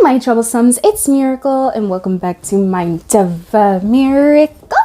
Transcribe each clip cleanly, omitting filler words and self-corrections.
my Troublesomes, it's Miracle and welcome back to my Miracle.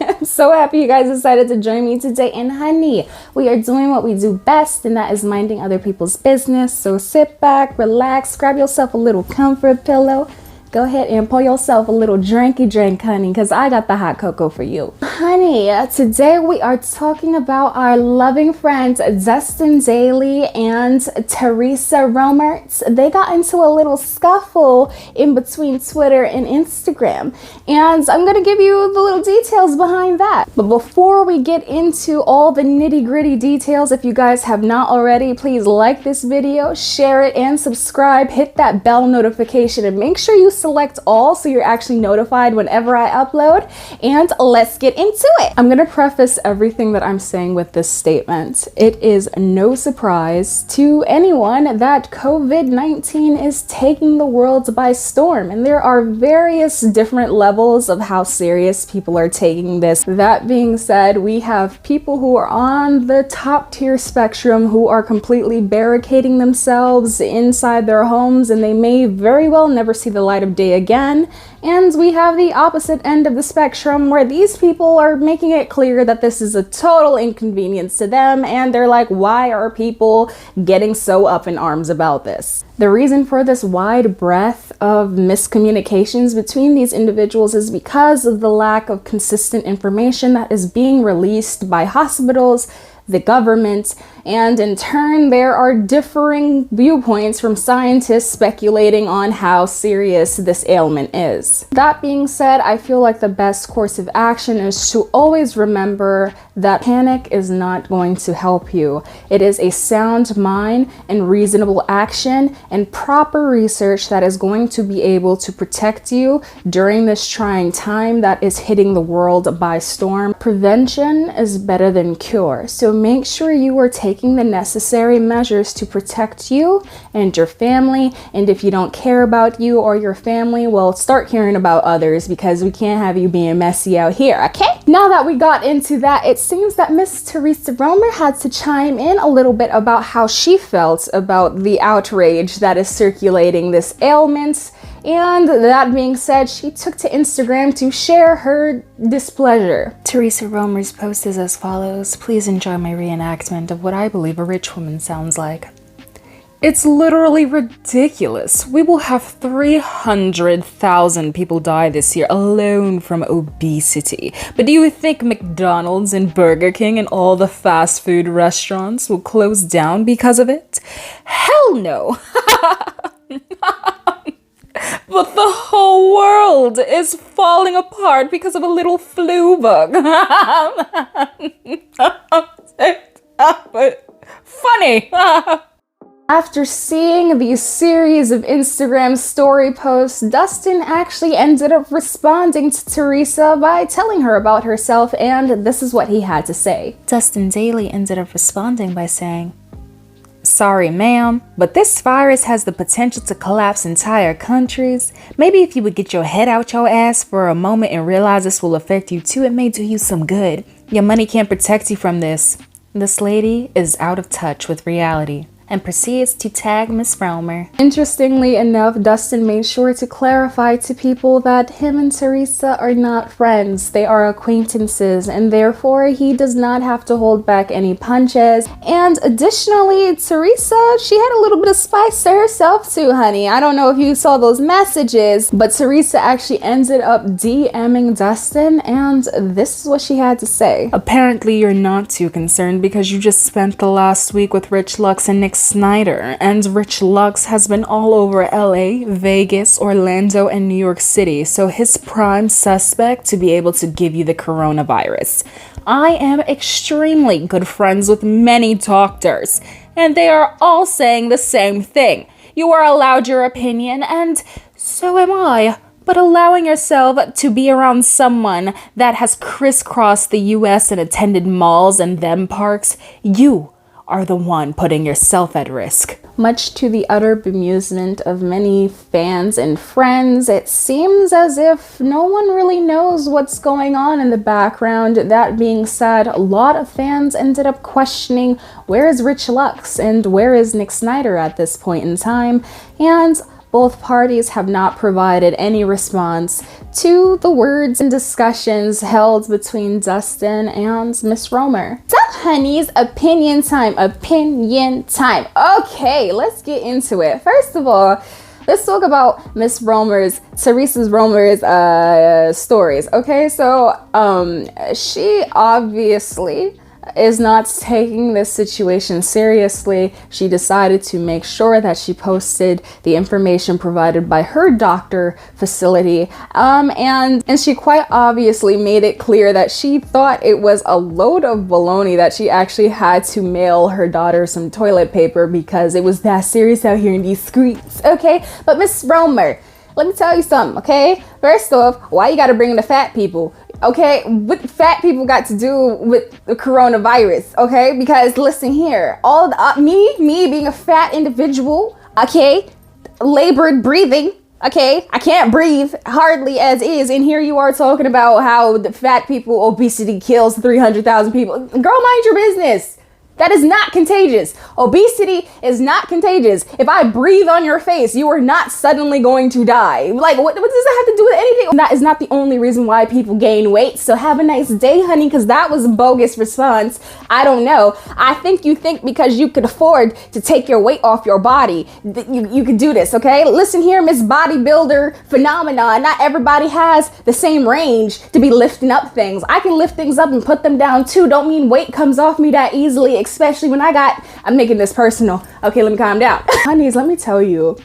I'm so happy you guys decided to join me today, and honey, we are doing what we do best, and that is minding other people's business. So sit back, relax, grab yourself a little comfort pillow. Go ahead and pour yourself a little drinky drink, honey, because I got the hot cocoa for you. Honey, today we are talking about our loving friends Dustin Dailey and Theresa Roemer. They got into a little scuffle in between Twitter and Instagram, and I'm going to give you the little details behind that. But before we get into all the nitty-gritty details, if you guys have not already, please like this video, share it, and subscribe. Hit that bell notification and make sure you select all so you're actually notified whenever I upload, and let's get into it. I'm gonna preface everything that I'm saying with this statement. It is no surprise to anyone that COVID-19 is taking the world by storm, and there are various different levels of how serious people are taking this. That being said, we have people who are on the top tier spectrum who are completely barricading themselves inside their homes, and they may very well never see the light of day again. And we have the opposite end of the spectrum where these people are making it clear that this is a total inconvenience to them, and they're like, why are people getting so up in arms about this? The reason for this wide breadth of miscommunications between these individuals is because of the lack of consistent information that is being released by hospitals, the government, and in turn there are differing viewpoints from scientists speculating on how serious this ailment is. That being said, I feel like the best course of action is to always remember that panic is not going to help you. It is a sound mind and reasonable action and proper research that is going to be able to protect you during this trying time that is hitting the world by storm. Prevention is better than cure, so make sure you are taking the necessary measures to protect you and your family. And if you don't care about you or your family, well, start caring about others, because we can't have you being messy out here, okay? Now that we got into that, it seems that Miss Theresa Roemer had to chime in a little bit about how she felt about the outrage that is circulating this ailment. And that being said, she took to Instagram to share her displeasure. Theresa Roemer's post is as follows. Please enjoy my reenactment of what I believe a rich woman sounds like. It's literally ridiculous. We will have 300,000 people die this year alone from obesity. But do you think McDonald's and Burger King and all the fast food restaurants will close down because of it? Hell no! But the whole world is falling apart because of a little flu bug. Funny. After seeing these series of Instagram story posts, Dustin actually ended up responding to Theresa by telling her about herself, and this is what he had to say. Dustin Dailey ended up responding by saying, "Sorry, ma'am, but this virus has the potential to collapse entire countries. Maybe if you would get your head out your ass for a moment and realize this will affect you too, it may do you some good. Your money can't protect you from this." This lady is out of touch with reality and proceeds to tag Miss Roemer. Interestingly enough, Dustin made sure to clarify to people that him and Theresa are not friends. They are acquaintances, and therefore he does not have to hold back any punches. And additionally, Theresa, she had a little bit of spice to herself too, honey. I don't know if you saw those messages, but Theresa actually ended up DMing Dustin, and this is what she had to say. Apparently you're not too concerned because you just spent the last week with Rich Lux and Nick Snyder, and Rich Lux has been all over LA, Vegas, Orlando, and New York City, so his prime suspect to be able to give you the coronavirus. I am extremely good friends with many doctors, and they are all saying the same thing. You are allowed your opinion, and so am I. But allowing yourself to be around someone that has crisscrossed the US and attended malls and them parks, you are the one putting yourself at risk. Much to the utter bemusement of many fans and friends, it seems as if no one really knows what's going on in the background. That being said, a lot of fans ended up questioning where is Rich Lux and where is Nick Snyder at this point in time, and both parties have not provided any response to the words and discussions held between Dustin and Miss Roemer. So, honeys, opinion time. Okay, let's get into it. First of all, let's talk about Theresa Roemer's stories. Okay, so she obviously is not taking this situation seriously. She decided to make sure that she posted the information provided by her doctor facility, and she quite obviously made it clear that she thought it was a load of baloney that she actually had to mail her daughter some toilet paper because it was that serious out here in these streets. Okay, but Miss Roemer, let me tell you something, okay? First off, why you gotta bring in the fat people? Okay, what fat people got to do with the coronavirus? Okay, because listen here, all the, me being a fat individual, okay, labored breathing, okay, I can't breathe hardly as is, and here you are talking about how the fat people, obesity kills 300,000 people. Girl, mind your business. That is not contagious. Obesity is not contagious. If I breathe on your face, you are not suddenly going to die. Like, what does that have to do with anything? That is not the only reason why people gain weight. So have a nice day, honey, because that was a bogus response. I don't know. I think you think because you could afford to take your weight off your body, that you could do this, okay? Listen here, Miss Bodybuilder phenomenon. Not everybody has the same range to be lifting up things. I can lift things up and put them down too. Don't mean weight comes off me that easily, especially when I'm making this personal. Okay, let me calm down. Honeys, let me tell you,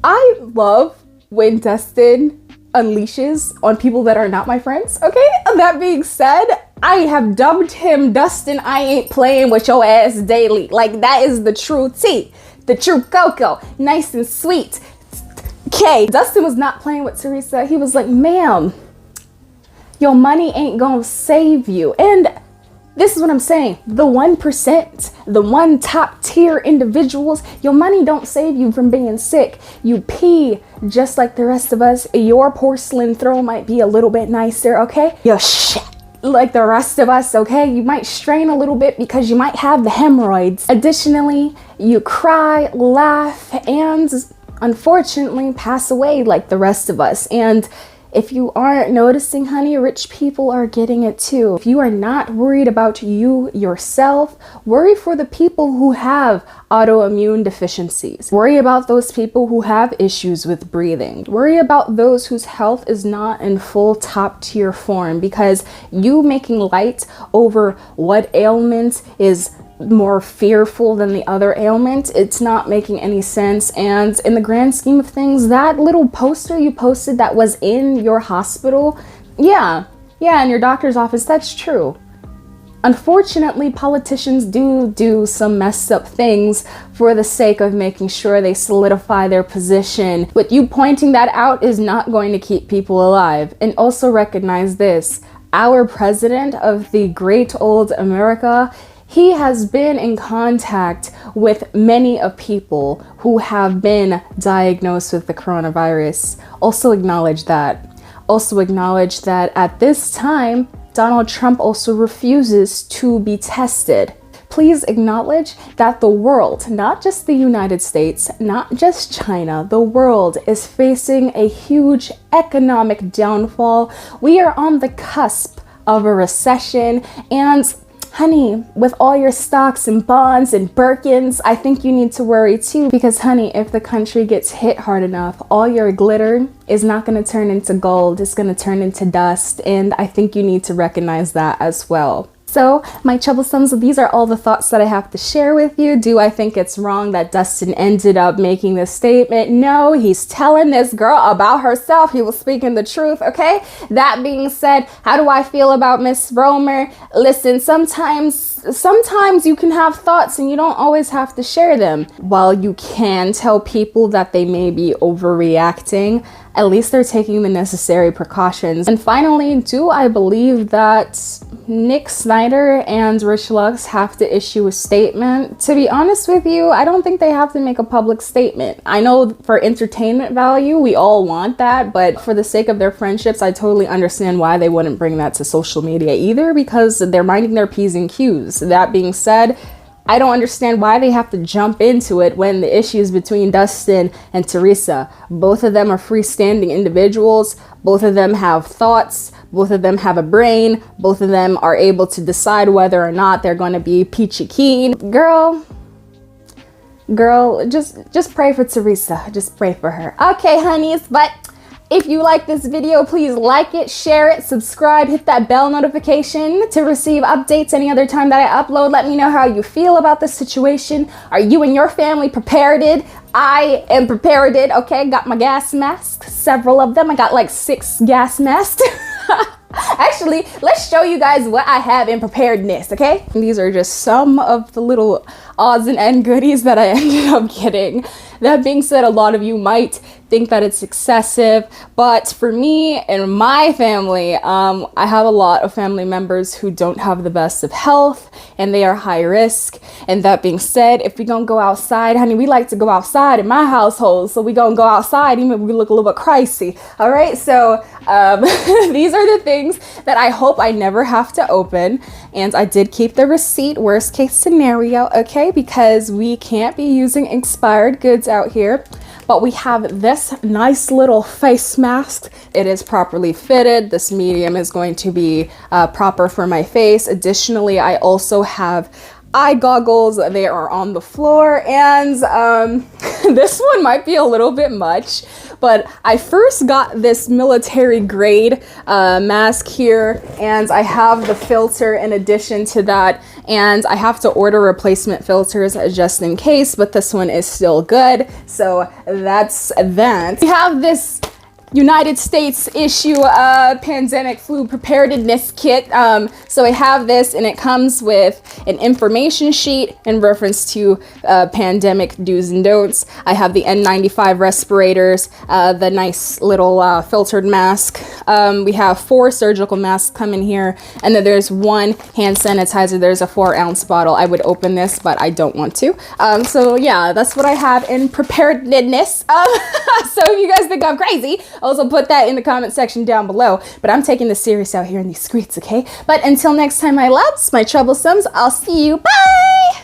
I love when Dustin unleashes on people that are not my friends, okay? That being said, I have dubbed him Dustin, I ain't playing with your ass daily. Like, that is the true tea, the true cocoa, nice and sweet. Okay, Dustin was not playing with Theresa. He was like, ma'am, your money ain't gonna save you. And this is what I'm saying. The 1%, the one top tier individuals, your money don't save you from being sick. You pee just like the rest of us. Your porcelain throw might be a little bit nicer, okay? Your shit like the rest of us, okay? You might strain a little bit because you might have the hemorrhoids. Additionally, you cry, laugh, and unfortunately pass away like the rest of us. And if you aren't noticing, honey, rich people are getting it too. If you are not worried about you yourself, worry for the people who have autoimmune deficiencies. Worry about those people who have issues with breathing. Worry about those whose health is not in full top tier form, because you making light over what ailment is more fearful than the other ailment, it's not making any sense. And in the grand scheme of things, that little poster you posted that was in your hospital, yeah, in your doctor's office, that's true. Unfortunately, politicians do some messed up things for the sake of making sure they solidify their position. But you pointing that out is not going to keep people alive. And also recognize this, our president of the great old America, he has been in contact with many of people who have been diagnosed with the coronavirus. Also acknowledge that. Also acknowledge that at this time, Donald Trump also refuses to be tested. Please acknowledge that the world, not just the United States, not just China, the world is facing a huge economic downfall. We are on the cusp of a recession, and honey, with all your stocks and bonds and Birkins, I think you need to worry too, because honey, if the country gets hit hard enough, all your glitter is not going to turn into gold, it's going to turn into dust, and I think you need to recognize that as well. So, my Troublesomes, these are all the thoughts that I have to share with you. Do I think it's wrong that Dustin ended up making this statement? No, he's telling this girl about herself. He was speaking the truth, okay? That being said, how do I feel about Miss Roemer? Listen, sometimes you can have thoughts and you don't always have to share them. While you can tell people that they may be overreacting, at least they're taking the necessary precautions. And finally, do I believe that Nick Snyder and Rich Lux have to issue a statement? To be honest with you, I don't think they have to make a public statement. I know for entertainment value, we all want that, but for the sake of their friendships, I totally understand why they wouldn't bring that to social media either, because they're minding their P's and Q's. That being said, I don't understand why they have to jump into it when the issue is between Dustin and Theresa. Both of them are freestanding individuals. Both of them have thoughts. Both of them have a brain. Both of them are able to decide whether or not they're going to be peachy keen. Girl, just pray for Theresa. Just pray for her. Okay, honeys, but if you like this video, please like it, share it, subscribe, hit that bell notification to receive updates any other time that I upload. Let me know how you feel about this situation. Are you and your family prepared? I am prepared, okay? Got my gas masks, several of them. I got like 6 gas masks. Actually, let's show you guys what I have in preparedness, okay? These are just some of the little odds and end goodies that I ended up getting. That being said, a lot of you might think that it's excessive, but for me and my family, I have a lot of family members who don't have the best of health and they are high risk. And that being said, if we gonna go outside, honey, we like to go outside in my household, so we gonna go outside even if we look a little bit crazy. All right, so these are the things that I hope I never have to open. And I did keep the receipt, worst case scenario, okay, because we can't be using expired goods out here. But we have this nice little face mask. It is properly fitted. This medium is going to be proper for my face. Additionally, I also have eye goggles. They are on the floor, and this one might be a little bit much, but I first got this military grade mask here, and I have the filter in addition to that, and I have to order replacement filters just in case, but this one is still good. So that's that. We have this United States issue pandemic flu preparedness kit. So I have this, and it comes with an information sheet in reference to pandemic do's and don'ts. I have the N95 respirators, the nice little filtered mask. We have 4 surgical masks coming here, and then there's 1 hand sanitizer. There's a 4-ounce bottle. I would open this, but I don't want to. So yeah, that's what I have in preparedness. So if you guys think I'm crazy, also put that in the comment section down below. But I'm taking this serious out here in these streets, okay? But until next time, my loves, my troublesomes, I'll see you. Bye!